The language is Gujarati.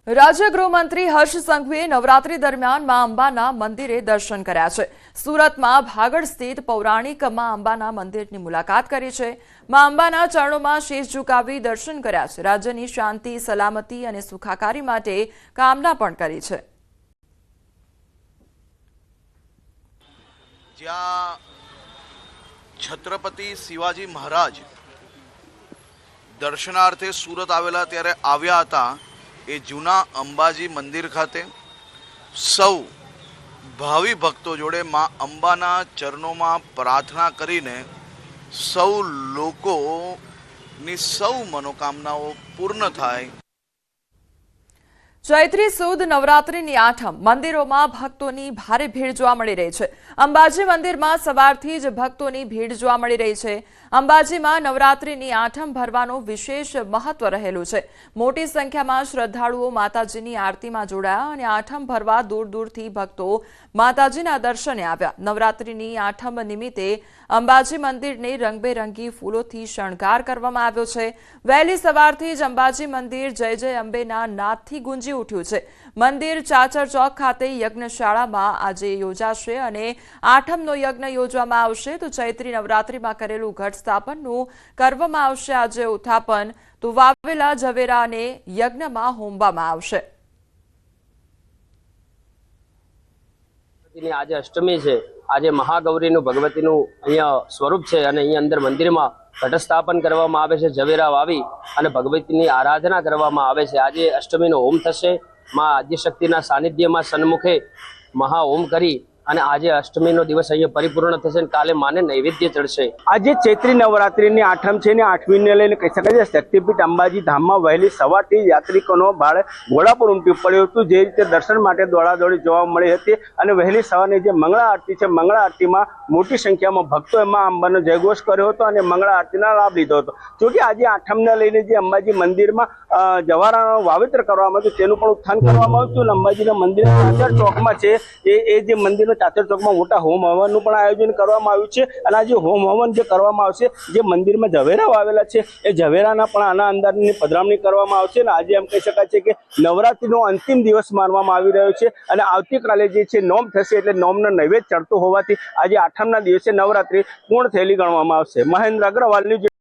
राज्य गृहमंत्री हर्ष संघवीए नवरात्रि दरमियान मां अंबाना मंदिरे दर्शन कर्या छे। सूरतमां भागड़ स्थित पौराणिक मां अंबाना मंदिરની મુલાકાત કરી છે। मां अंबाना ચરણોમાં શીશ ઝુકાવી દર્શન કર્યા છે। રાજ્યની શાંતિ, સલામતી અને સુખાકારી માટે કામના પણ કરી છે। જ્યાં છત્રપતિ શિવાજી મહારાજ દર્શનાર્થે સુરત આવેલા ત્યારે આવ્યા હતા। એ જૂના અંબાજી મંદિર ખાતે સૌ ભાવિ ભક્તો જોડે માં અંબાના ચરણોમાં પ્રાર્થના કરીને સૌ લોકોની સૌ મનોકામનાઓ પૂર્ણ થાય। ચૈત્રી સુદ નવરાત્રિની આઠમ મંદિરોમાં ભક્તોની ભારે ભીડ જોવા મળી રહી છે। અંબાજી મંદિરમાં સવારથી જ ભક્તોની ભીડ જોવા મળી રહી છે। અંબાજીમાં નવરાત્રિની આઠમ ભરવાનું વિશેષ મહત્વ રહેલું છે। મોટી સંખ્યામાં શ્રદ્ધાળુઓ માતાજીની આરતીમાં જોડાયા અને આઠમ ભરવા દૂર દૂરથી ભક્તો માતાજીના દર્શને આવ્યા। નવરાત્રિની આઠમ નિમિત્તે અંબાજી મંદિરને રંગબેરંગી ફૂલોથી શણગાર કરવામાં આવ્યો છે। વહેલી સવારથી જ અંબાજી મંદિર જય જય અંબેના નાદથી ગુંજી ઉઠ્યું છે। મંદિર ચાચર ચોક ખાતે યજ્ઞશાળામાં આજે યોજાશે અને આઠમનો યજ્ઞ યોજવામાં આવશે। તો ચૈત્રી નવરાત્રિમાં કરેલું ઘટ સ્થાપનનું કરવામાં આવશે। આજે ઉત્થાપન તો વાવેલા ઝવેરાને યજ્ઞમાં હોમવામાં આવશે। આજે અષ્ટમી છે। આજે મહાગૌરીનું ભગવતીનું અહીંયા સ્વરૂપ છે અને અહીંયા અંદર મંદિરમાં ઘટસ્થાપન કરવામાં આવે છે। ઝવેરા વાવી અને ભગવતીની આરાધના કરવામાં આવે છે। આજે અષ્ટમીનો હોમ થશે। માં આદ્યશક્તિના સાનિધ્યમાં સન્મુખે મહાહોમ કરી અને આજે અષ્ટમીનો દિવસ અહીંયા પરિપૂર્ણ થશે અને કાલે માને નૈવેદ્ય ચડશે। આજે ચૈત્રી નવરાત્રિની આઠમ છે ને આઠમીને લઈને કહી શકાય છે શક્તિપીઠ અંબાજી ધામમાં વહેલી સવારથી યાત્રિકોનો ભાળ ઘોડાપુર ઉમટી પડ્યું હતું। જે રીતે દર્શન માટે દોડાદોડી જોવા મળી હતી અને વહેલી સવારની જે મંગળા આરતી છે મંગળા આરતીમાં મોટી સંખ્યામાં ભક્તોએ માં અંબાનો જયઘોષ કર્યો હતો અને મંગળા આરતીના લાભ લીધો હતો। જોકે આજે આઠમને લઈને જે અંબાજી મંદિરમાં જવારાનું વાવેતર કરવામાં આવ્યું તેનું પણ ઉત્થાન કરવામાં આવ્યું હતું। અંબાજીના મંદિરના ચાચર ચોકમાં છે એ જે મંદિર ચાચર ચોકમાં મોટા હોમ હવનનું પણ આયોજન કરવામાં આવ્યું છે અને આ જે હોમ હવન જે કરવામાં આવશે જે મંદિરમાં ઝવેરા આવેલા છે એ ઝવેરાના પણ આના અંદરની પધરામણી કરવામાં આવશે અને આજે એમ કહી શકાય છે કે નવરાત્રીનો અંતિમ દિવસ માનવામાં આવી રહ્યો છે અને આવતીકાલે જે છે નોમ થશે એટલે નોમનો નૈવેદ્ય ચડતો હોવાથી આજે આઠમના દિવસે નવરાત્રી પૂર્ણ થયેલી ગણવામાં આવશે। મહેન્દ્ર અગ્રવાલ ન્યૂઝ।